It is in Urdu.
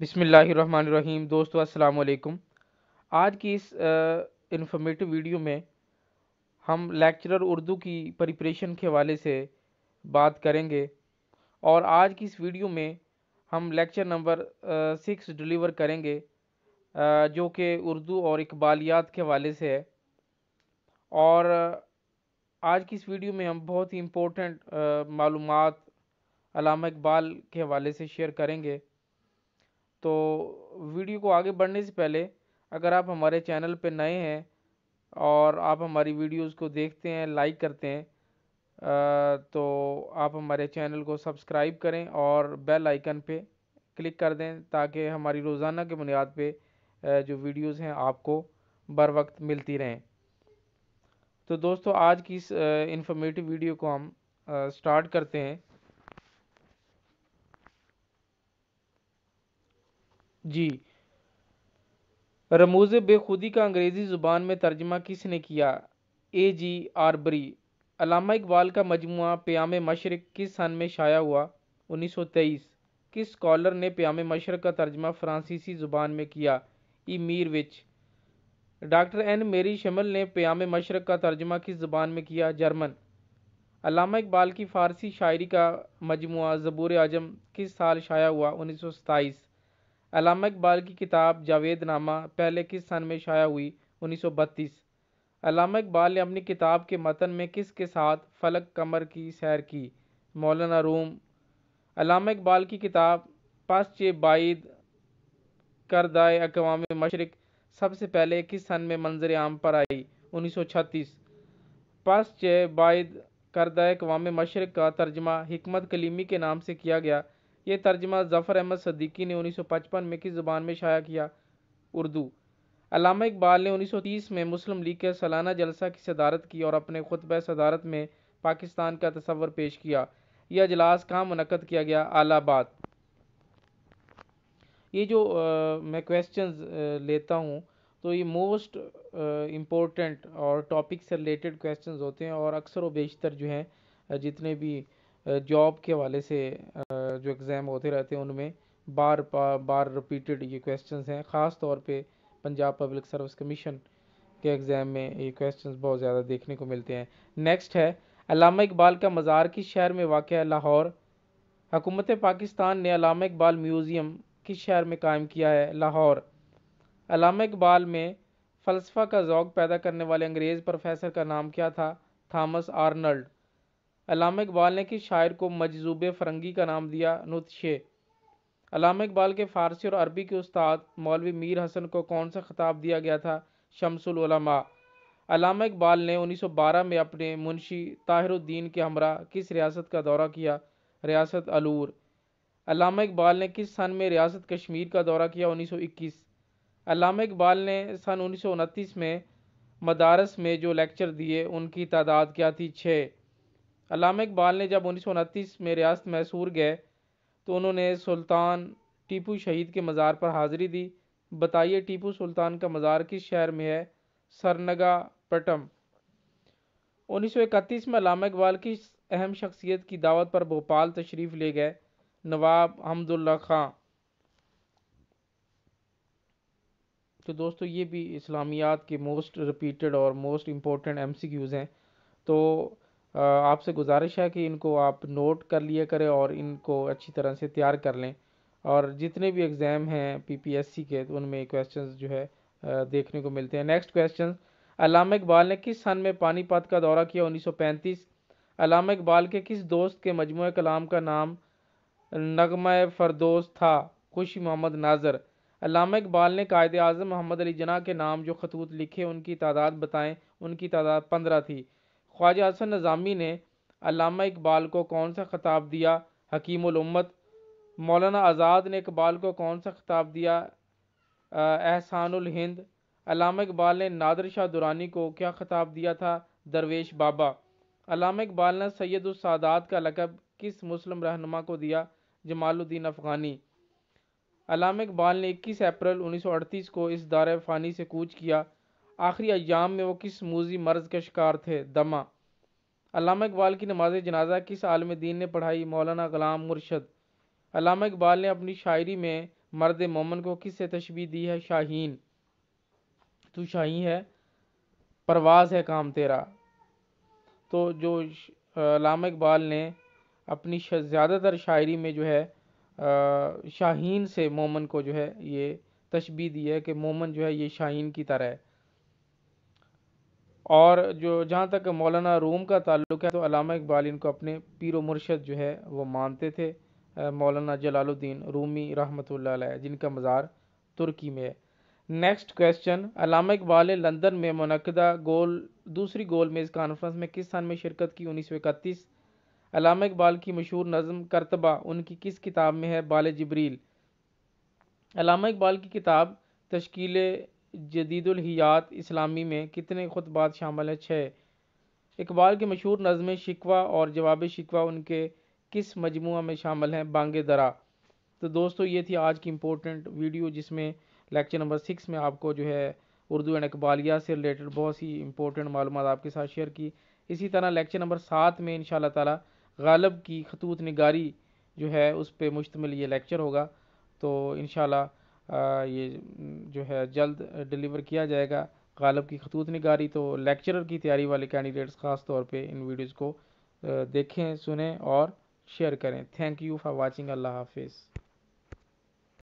بسم اللہ الرحمن الرحیم دوستو السلام علیکم۔ آج کی اس انفارمیٹو ویڈیو میں ہم لیکچرر اردو کی پریپریشن کے حوالے سے بات کریں گے، اور آج کی اس ویڈیو میں ہم لیکچر نمبر 6 ڈلیور کریں گے، جو کہ اردو اور اقبالیات کے حوالے سے ہے۔ اور آج کی اس ویڈیو میں ہم بہت ہی امپورٹنٹ معلومات علامہ اقبال کے حوالے سے شیئر کریں گے۔ تو ویڈیو کو آگے بڑھنے سے پہلے اگر آپ ہمارے چینل پہ نئے ہیں اور آپ ہماری ویڈیوز کو دیکھتے ہیں، لائک کرتے ہیں، تو آپ ہمارے چینل کو سبسکرائب کریں اور بیل آئیکن پہ کلک کر دیں تاکہ ہماری روزانہ کے بنیاد پہ جو ویڈیوز ہیں آپ کو بر وقت ملتی رہیں۔ تو دوستو آج کی اس انفارمیٹو ویڈیو کو ہم سٹارٹ کرتے ہیں۔ جی، رموز بے خودی کا انگریزی زبان میں ترجمہ کس نے کیا؟ اے جی آربری۔ علامہ اقبال کا مجموعہ پیام مشرق کس سن میں شائع ہوا؟ 1923۔ کس اسکالر نے پیام مشرق کا ترجمہ فرانسیسی زبان میں کیا؟ ای میروچ۔ ڈاکٹر این میری شمل نے پیام مشرق کا ترجمہ کس زبان میں کیا؟ جرمن۔ علامہ اقبال کی فارسی شاعری کا مجموعہ زبور اعظم کس سال شائع ہوا؟ 1927۔ علامہ اقبال کی کتاب جاوید نامہ پہلے کس سن میں شائع ہوئی؟ 1932۔ علامہ اقبال نے اپنی کتاب کے متن میں کس کے ساتھ فلک قمر کی سیر کی؟ مولانا روم۔ علامہ اقبال کی کتاب پس چہ بعید کردہ اقوام مشرق سب سے پہلے کس سن میں منظر عام پر آئی؟ 1936۔ پس چہ بعید کردہ اقوام مشرق کا ترجمہ حکمت کلیمی کے نام سے کیا گیا۔ یہ ترجمہ ظفر احمد صدیقی نے 1955 میں کس زبان میں شائع کیا؟ اردو۔ علامہ اقبال نے 1930 میں مسلم لیگ کے سالانہ جلسہ کی صدارت کی اور اپنے خطبہ صدارت میں پاکستان کا تصور پیش کیا۔ یہ اجلاس کہاں منعقد کیا گیا؟ الہ آباد۔ یہ جو میں کویسچنز لیتا ہوں تو یہ موسٹ امپورٹنٹ اور ٹاپک سے ریلیٹڈ کویسچنز ہوتے ہیں، اور اکثر و بیشتر جو ہیں جتنے بھی جاب کے حوالے سے جو ایگزام ہوتے رہتے ہیں ان میں بار ریپیٹڈ یہ کویسچنز ہیں۔ خاص طور پہ پنجاب پبلک سروس کمیشن کے ایگزام میں یہ کویسچنز بہت زیادہ دیکھنے کو ملتے ہیں۔ نیکسٹ ہے، علامہ اقبال کا مزار کس شہر میں واقع ہے؟ لاہور۔ حکومت پاکستان نے علامہ اقبال میوزیم کس شہر میں قائم کیا ہے؟ لاہور۔ علامہ اقبال میں فلسفہ کا ذوق پیدا کرنے والے انگریز پروفیسر کا نام کیا تھا؟ Thomas Arnold. علامہ اقبال نے کس شاعر کو مجذوب فرنگی کا نام دیا؟ نوتشے۔ علامہ اقبال کے فارسی اور عربی کے استاد مولوی میر حسن کو کون سا خطاب دیا گیا تھا؟ شمس العلماء۔ علامہ اقبال نے 1912 میں اپنے منشی طاہر الدین کے ہمراہ کس ریاست کا دورہ کیا؟ ریاست الور۔ علامہ اقبال نے کس سن میں ریاست کشمیر کا دورہ کیا؟ 1921۔ علامہ اقبال نے سن 1929 میں مدارس میں جو لیکچر دیے ان کی تعداد کیا تھی؟ 6۔ علامہ اقبال نے جب 1929 میں ریاست میسور گئے تو انہوں نے سلطان ٹیپو شہید کے مزار پر حاضری دی۔ بتائیے ٹیپو سلطان کا مزار کس شہر میں ہے؟ سرنگا پٹم۔ 1931 میں علامہ اقبال کس اہم شخصیت کی دعوت پر بھوپال تشریف لے گئے؟ نواب حمد اللہ خان۔ تو دوستو یہ بھی اسلامیات کے موسٹ ریپیٹڈ اور most important M C Qs ہیں، تو آپ سے گزارش ہے کہ ان کو آپ نوٹ کر لیا کریں اور ان کو اچھی طرح سے تیار کر لیں، اور جتنے بھی ایگزام ہیں پی پی ایس سی کے تو ان میں کویسچنز جو ہے دیکھنے کو ملتے ہیں۔ نیکسٹ کویسچن، علامہ اقبال نے کس سن میں پانی پت کا دورہ کیا؟ 1935۔ علامہ اقبال کے کس دوست کے مجموعہ کلام کا نام نغمہ فردوس تھا؟ خوشی محمد ناظر۔ علامہ اقبال نے قائد اعظم محمد علی جناح کے نام جو خطوط لکھے ان کی تعداد بتائیں۔ ان کی تعداد 15 تھی۔ خواجہ حسن نظامی نے علامہ اقبال کو کون سا خطاب دیا؟ حکیم الامت۔ مولانا آزاد نے اقبال کو کون سا خطاب دیا؟ احسان الہند۔ علامہ اقبال نے نادر شاہ درانی کو کیا خطاب دیا تھا؟ درویش بابا۔ علامہ اقبال نے سید السادات کا لقب کس مسلم رہنما کو دیا؟ جمال الدین افغانی۔ علامہ اقبال نے 21 اپریل 1938 کو اس دار فانی سے کوچ کیا۔ آخری ایام میں وہ کس موذی مرض کا شکار تھے؟ دمہ۔ علامہ اقبال کی نماز جنازہ کس عالم دین نے پڑھائی؟ مولانا غلام مرشد۔ علامہ اقبال نے اپنی شاعری میں مرد مومن کو کس سے تشبیہ دی ہے؟ شاہین، تو شاہین ہے، پرواز ہے کام تیرا۔ تو جو علامہ اقبال نے اپنی زیادہ تر شاعری میں جو ہے شاہین سے مومن کو جو ہے یہ تشبیہ دی ہے کہ مومن جو ہے یہ شاہین کی طرح ہے۔ اور جو جہاں تک مولانا روم کا تعلق ہے تو علامہ اقبال ان کو اپنے پیر و مرشد جو ہے وہ مانتے تھے، مولانا جلال الدین رومی رحمۃ اللہ علیہ، جن کا مزار ترکی میں ہے۔ نیکسٹ کویسچن، علامہ اقبال نے لندن میں منعقدہ دوسری گول میز کانفرنس میں کس سن میں شرکت کی؟ 1931۔ علامہ اقبال کی مشہور نظم کرتبہ ان کی کس کتاب میں ہے؟ بال جبریل۔ علامہ اقبال کی کتاب تشکیل جدید الحیات اسلامی میں کتنے خطبات شامل ہیں؟ 6۔ اقبال کی مشہور نظمیں شکوہ اور جواب شکوہ ان کے کس مجموعہ میں شامل ہیں؟ بانگ درا۔ تو دوستو یہ تھی آج کی امپورٹنٹ ویڈیو، جس میں لیکچر نمبر 6 میں آپ کو جو ہے اردو اینڈ اقبالیہ سے ریلیٹڈ بہت سی امپورٹنٹ معلومات آپ کے ساتھ شیئر کی۔ اسی طرح لیکچر نمبر 7 میں انشاءاللہ تعالی غالب کی خطوط نگاری جو ہے اس پہ مشتمل یہ لیکچر ہوگا، تو انشاءاللہ یہ جو ہے جلد ڈیلیور کیا جائے گا غالب کی خطوط نگاری۔ تو لیکچرر کی تیاری والے کینڈیڈیٹس خاص طور پہ ان ویڈیوز کو دیکھیں، سنیں اور شیئر کریں۔ Thank you for watching. اللہ حافظ۔